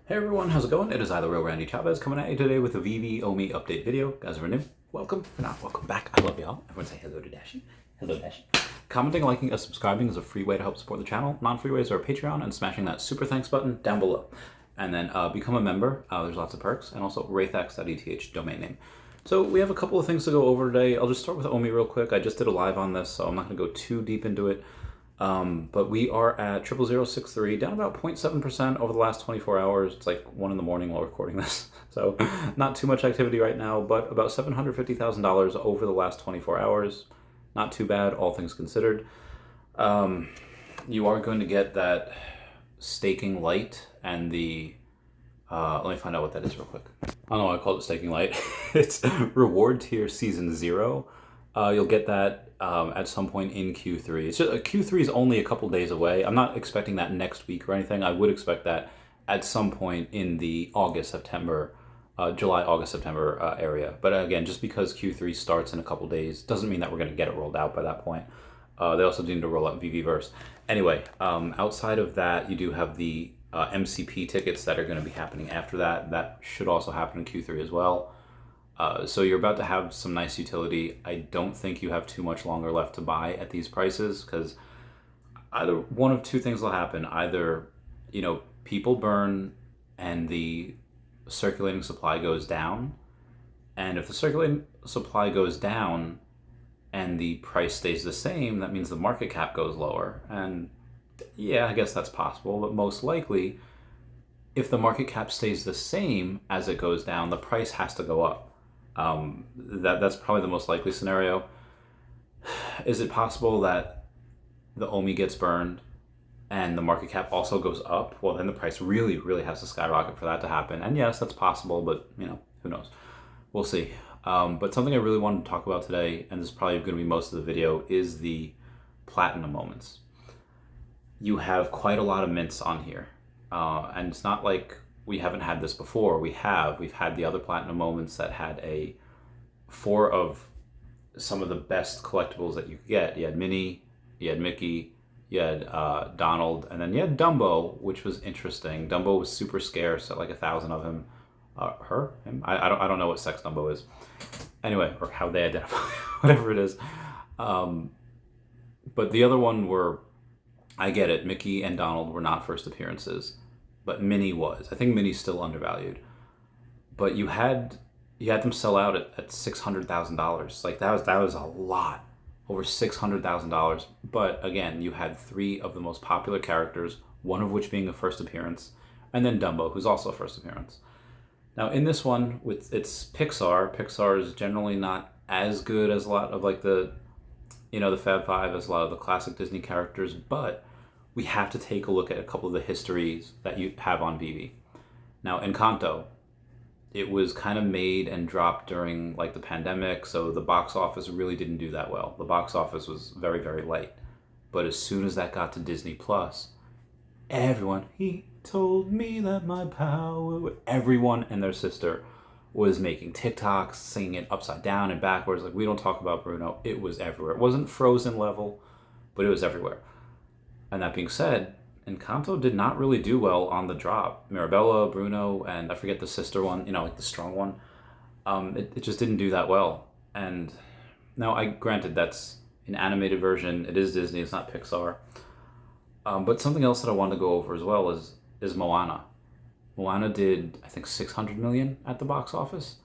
Hey everyone, how's it going? It is I, the real Randy Chavez, coming at you today with a Veve OMI update video. Guys, if you're new, welcome. If you're not, welcome back. I love y'all. Everyone say hello to Dashi. Hello, Dashi. Commenting, liking, and subscribing is a free way to help support the channel. Non-free ways are Patreon and smashing that super thanks button down below. And then become a member. There's lots of perks. And also wraithax.eth domain name. So we have a couple of things to go over today. I'll just start with OMI real quick. I just did a live on this, so I'm not going to go too deep into it. But we are at 00063, down about 0.7% over the last 24 hours. It's like 1 in the morning while recording this. So not too much activity right now, but about $750,000 over the last 24 hours. Not too bad, all things considered. You are going to get that staking light and the, let me find out what that is real quick. I don't know why I called it staking light. It's reward tier season 0. You'll get that at some point in Q3. It's just, Q3 is only a couple days away. I'm not expecting that next week or anything. I would expect that at some point in the July, August, September area. But again, just because Q3 starts in a couple days doesn't mean that we're going to get it rolled out by that point. They also need to roll out Veveverse. Anyway, outside of that, you do have the MCP tickets that are going to be happening after that. That should also happen in Q3 as well. So you're about to have some nice utility. I don't think you have too much longer left to buy at these prices, because either one of two things will happen. Either, people burn and the circulating supply goes down. And if the circulating supply goes down and the price stays the same, that means the market cap goes lower. And yeah, I guess that's possible, but most likely, if the market cap stays the same as it goes down, the price has to go up. That's probably the most likely scenario. Is it possible that the OMI gets burned and the market cap also goes up? Well, then the price really, really has to skyrocket for that to happen. And yes, that's possible, but who knows? We'll see. But something I really wanted to talk about today, and this is probably going to be most of the video, is the platinum moments. You have quite a lot of mints on here. And it's not like we haven't had this before. We've had the other platinum moments that had 4 of some of the best collectibles that you could get. You had Minnie, you had Mickey, you had Donald, and then you had Dumbo, which was interesting. Dumbo was super scarce at like 1,000 of him. Him? I don't know what sex Dumbo is. Anyway, or how they identify, whatever it is. But the other one were, I get it, Mickey and Donald were not first appearances, but Minnie was. I think Minnie's still undervalued. But you had them sell out at $600,000. Like that was a lot, over $600,000. But again, you had 3 of the most popular characters, one of which being a first appearance, and then Dumbo, who's also a first appearance. Now in this one, it's Pixar. Pixar is generally not as good as a lot of like the Fab Five, as a lot of the classic Disney characters, but we have to take a look at a couple of the histories that you have on Veve. Now, Encanto, it was kind of made and dropped during like the pandemic, so the box office really didn't do that well. The box office was very, very light. But as soon as that got to Disney Plus, he told me that my power, everyone and their sister was making TikToks, singing it upside down and backwards. Like, we don't talk about Bruno. It was everywhere. It wasn't Frozen level, but it was everywhere. And that being said, Encanto did not really do well on the drop. Mirabella, Bruno, and I forget the sister one, like the strong one. It just didn't do that well. And now, granted, that's an animated version. It is Disney. It's not Pixar. But something else that I wanted to go over as well is Moana. Moana did, I think, 600 million at the box office.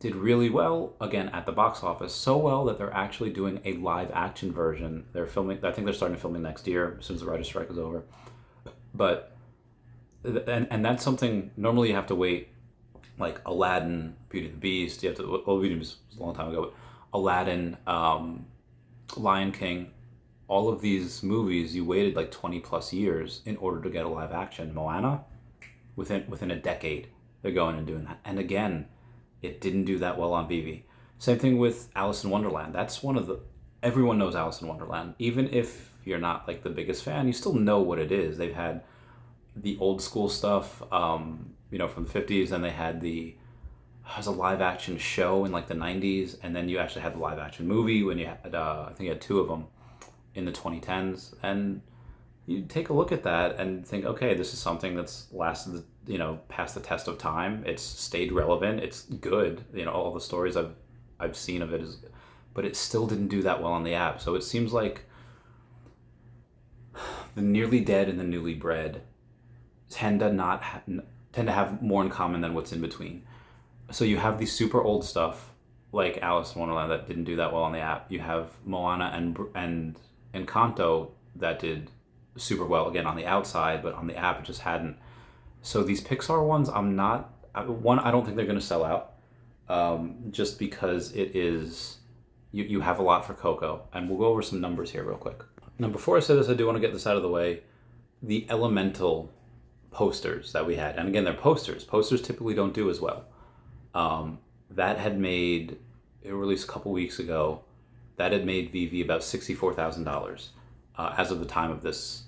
Did really well, again, at the box office. So well that they're actually doing a live action version. They're filming, I think they're starting filming next year, as soon as the writer's strike is over. But, and that's something, normally you have to wait, like Aladdin, Beauty and the Beast, Beauty and the Beast was a long time ago, but Aladdin, Lion King, all of these movies, you waited like 20 plus years in order to get a live action. Moana, within a decade, they're going and doing that. And again, it didn't do that well on Veve. Same thing with Alice in Wonderland. That's everyone knows Alice in Wonderland. Even if you're not like the biggest fan, you still know what it is. They've had the old school stuff, from the 50s, and they had was a live action show in like the 90s, and then you actually had the live action movie when you had, I think you had 2 of them in the 2010s. And you take a look at that and think, okay, this is something that's lasted, past the test of time. It's stayed relevant. It's good. All the stories I've seen of it is, but it still didn't do that well on the app. So it seems like the nearly dead and the newly bred tend to have more in common than what's in between. So you have these super old stuff like Alice in Wonderland that didn't do that well on the app. You have Moana and Encanto that did super well again on the outside, but on the app it just hadn't. So these Pixar ones, I don't think they're going to sell out, just because it is you have a lot for Coco, and we'll go over some numbers here real quick. Now, before I say this, I do want to get this out of the way. The Elemental posters that we had, and again, they're posters. Posters typically don't do as well. That had made, it released a couple weeks ago, that had made Veve about $64,000 as of the time of this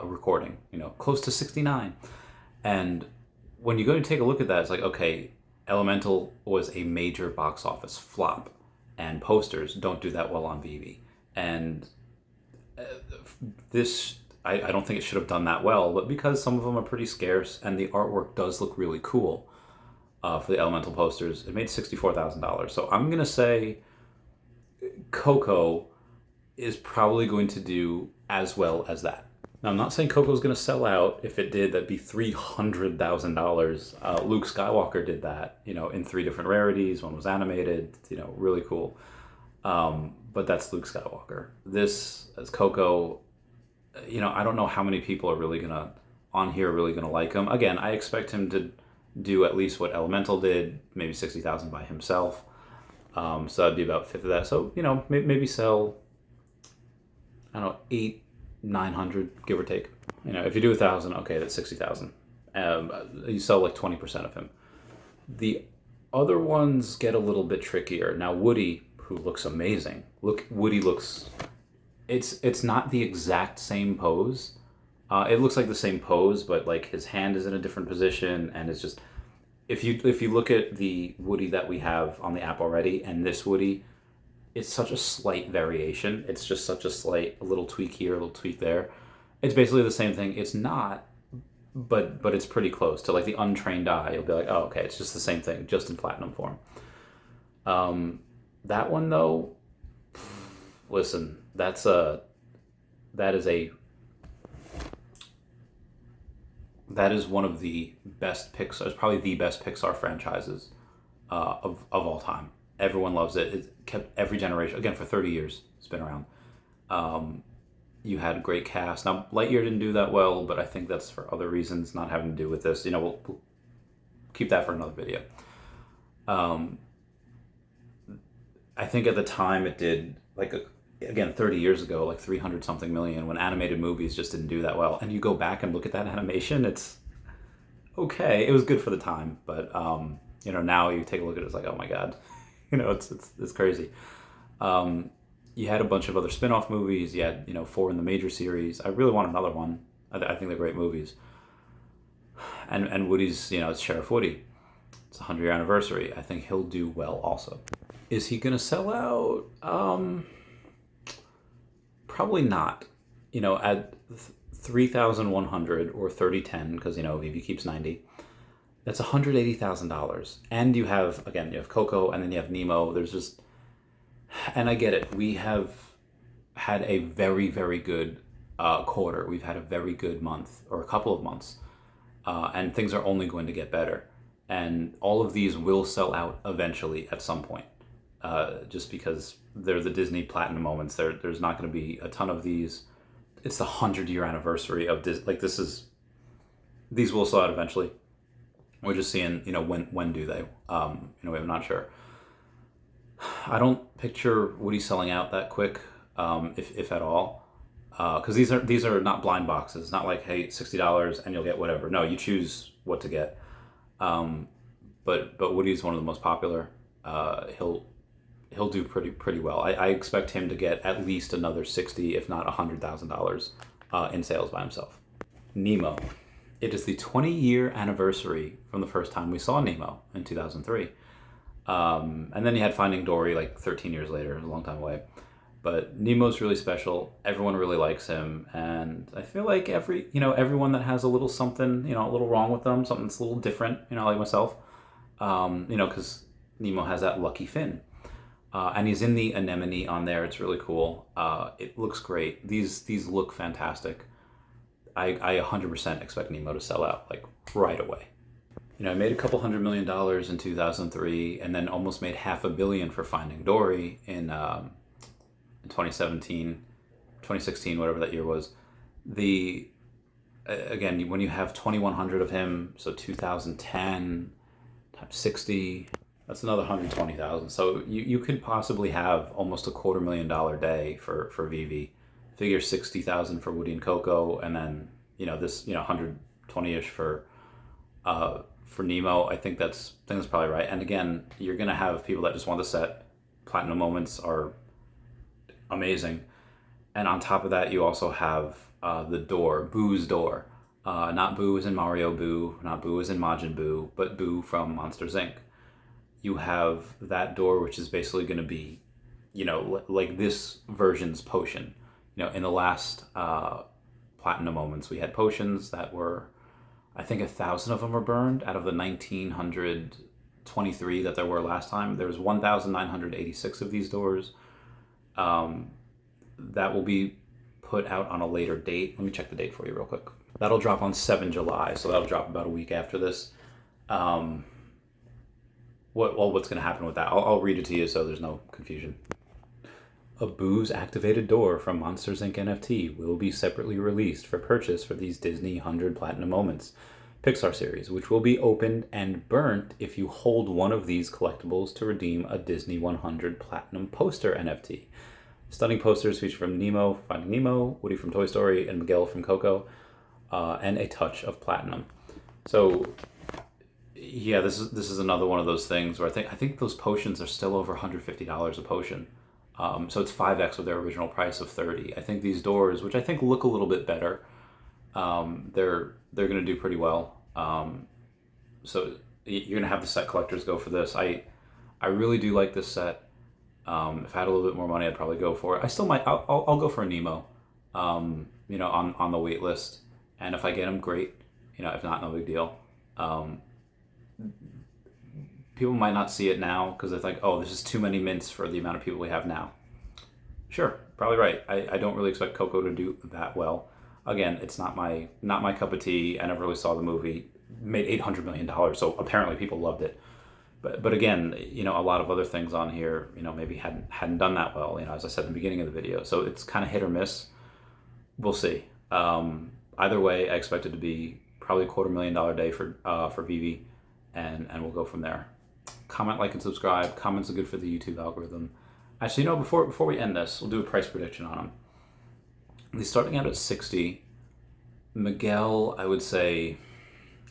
recording, close to 69. And when you go and take a look at that, it's like, okay, Elemental was a major box office flop, and posters don't do that well on Veve. And this, I don't think it should have done that well, but because some of them are pretty scarce and the artwork does look really cool for the Elemental posters, it made $64,000. So I'm going to say Coco is probably going to do as well as that. Now, I'm not saying Coco's going to sell out. If it did, that'd be $300,000. Luke Skywalker did that, in 3 different rarities. One was animated, really cool. But that's Luke Skywalker. This, as Coco, I don't know how many people are really gonna like him. Again, I expect him to do at least what Elemental did, maybe 60,000 by himself. So that'd be about 50 of that. So maybe sell, I don't know, 800-900, give or take. If you do 1,000, okay, that's 60,000. You sell like 20% of him. The other ones get a little bit trickier. Now Woody, who looks amazing. Woody looks. It's not the exact same pose. It looks like the same pose, but like his hand is in a different position, and it's just. If you look at the Woody that we have on the app already, and this Woody, it's such a slight variation. It's just such a little tweak here, a little tweak there. It's basically the same thing. It's not, but it's pretty close to like the untrained eye. You'll be like, oh, okay, it's just the same thing, just in platinum form. That one though, listen, that is one of the best Pixar. It's probably the best Pixar franchises of all time. Everyone loves it. It kept every generation, again, for 30 years. It's been around. You had a great cast. Now, Lightyear didn't do that well, but I think that's for other reasons, not having to do with this. We'll keep that for another video. I think at the time it did, again, 30 years ago, like 300 something million, when animated movies just didn't do that well. And you go back and look at that animation, it's okay. It was good for the time, but now you take a look at it, it's like, oh my God, it's crazy. You had a bunch of other spin-off movies. You had 4 in the major series. I really want another one. I think they're great movies. And Woody's, it's Sheriff Woody. It's a 100-year anniversary. I think he'll do well also. Is he gonna sell out? Probably not. At 3,100 or 3010, because Veve keeps 90. That's $180,000. And you have Coco, and then you have Nemo. There's just, and I get it. We have had a very, very good quarter. We've had a very good month, or a couple of months, and things are only going to get better. And all of these will sell out eventually at some point. Just because they're the Disney Platinum moments. There's not going to be a ton of these. It's the 100-year anniversary of Disney. These will sell out eventually. We're just seeing, when do they? We're not sure. I don't picture Woody selling out that quick, if at all, because these are not blind boxes. It's not like, hey, $60 and you'll get whatever. No, you choose what to get. But Woody's one of the most popular. He'll do pretty well. I expect him to get at least another $60,000, if not $100,000 in sales by himself. Nemo. It is the 20-year anniversary from the first time we saw Nemo in 2003. And then you had Finding Dory 13 years later, a long time away. But Nemo's really special. Everyone really likes him, and I feel like everyone that has a little something, a little wrong with them, something that's a little different, like myself, because Nemo has that lucky fin. And he's in the anemone on there. It's really cool. It looks great. These look fantastic. I 100% expect Nemo to sell out like right away. I made a couple $100 million in 2003, and then almost made $500 million for Finding Dory in 2017, 2016, whatever that year was. Again, when you have 2,100 of him, so 2010 times 60, that's another 120,000. So you could possibly have almost a $250,000 day for Veve. Figure 60,000 for Woody and Coco, and then this 120ish for Nemo. I think that's probably right. And again, you're gonna have people that just want the set. Platinum moments are amazing, and on top of that, you also have the door, Boo's door. Not Boo as in Mario Boo, not Boo as in Majin Buu, but Boo from Monsters Inc. You have that door, which is basically going to be, like this version's potion. In the last platinum moments, we had potions that were, I think 1,000 of them were burned out of the 1,923 that there were last time. There was 1,986 of these doors. That will be put out on a later date. Let me check the date for you real quick. That'll drop on 7 July, so that'll drop about a week after this. What's going to happen with that? I'll read it to you so there's no confusion. A Boo's activated door from Monsters Inc. NFT will be separately released for purchase for these Disney 100 Platinum Moments Pixar series, which will be opened and burnt if you hold one of these collectibles to redeem a Disney 100 Platinum Poster NFT. Stunning posters feature from Nemo, Finding Nemo, Woody from Toy Story, and Miguel from Coco, and a touch of platinum. So yeah, this is another one of those things where I think those potions are still over $150 a potion. So it's 5x of their original price of $30. I think these doors, which I think look a little bit better, they're going to do pretty well. So you're going to have the set collectors go for this. I really do like this set. If I had a little bit more money, I'd probably go for it. I still might. I'll go for a Nemo. On the wait list, and if I get him, great. If not, no big deal. People might not see it now because they think, oh, this is too many mints for the amount of people we have now. Sure, probably right. I don't really expect Coco to do that well. Again, it's not my cup of tea. I never really saw the movie. Made $800 million, so apparently people loved it. But again, a lot of other things on here, maybe hadn't done that well. As I said in the beginning of the video, so it's kind of hit or miss. We'll see. Either way, I expect it to be probably a $250,000 day for Veve, and we'll go from there. Comment, like, and subscribe. Comments are good for the YouTube algorithm. Actually, before we end this, we'll do a price prediction on them. He's starting out at 60. Miguel, I would say,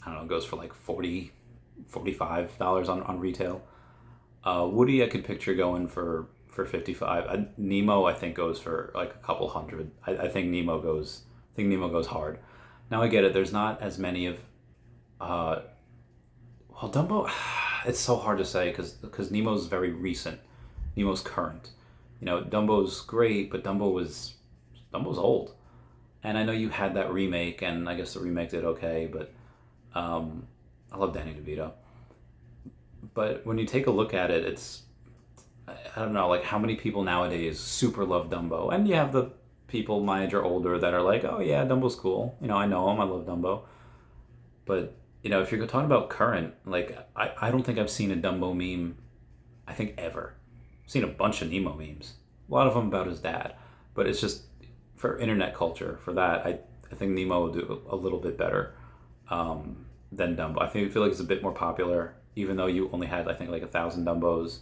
I don't know, goes for like $40, $45 on retail. Woody, I could picture going for 55. Nemo, I think, goes for like a couple hundred. I think Nemo goes hard. Now I get it. There's not as many of. Dumbo. It's so hard to say because Nemo's very recent. Nemo's current. Dumbo's great, but Dumbo's old. And I know you had that remake, and I guess the remake did okay, but I love Danny DeVito. But when you take a look at it, it's, I don't know, like how many people nowadays super love Dumbo. And you have the people my age or older that are like, oh yeah, Dumbo's cool. I know him, I love Dumbo. But, if you're talking about current, like, I don't think I've seen a Dumbo meme, I think ever. I've seen a bunch of Nemo memes. A lot of them about his dad. But it's just, for internet culture, for that, I think Nemo will do a little bit better than Dumbo. I feel like it's a bit more popular, even though you only had, I think, like 1,000 Dumbos,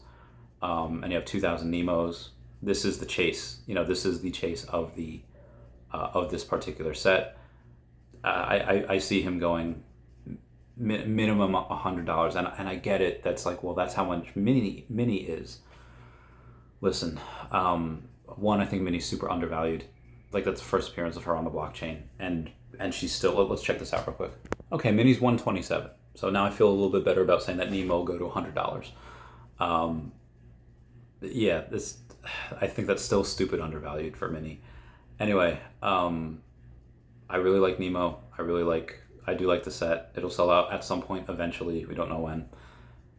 and you have 2,000 Nemos. This is the chase. This is the chase of the of this particular set. I see him going minimum $100, and I get it. That's like, well, that's how much Minnie is. Listen, one, I think Minnie's super undervalued. Like, that's the first appearance of her on the blockchain, and she's still. Let's check this out real quick. Okay, Minnie's 127. So now I feel a little bit better about saying that Nemo will go to $100. yeah, this, I think that's still stupid undervalued for Mini. Anyway, I really like Nemo. I do like the set. It'll sell out at some point eventually. We don't know when.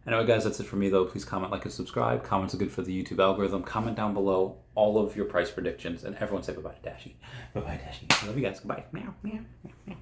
Anyway, guys, that's it for me, though. Please comment, like, and subscribe. Comments are good for the YouTube algorithm. Comment down below all of your price predictions. And everyone say bye-bye to Dashi. Bye-bye, Dashi. I love you guys. Goodbye. Meow, meow, meow, meow.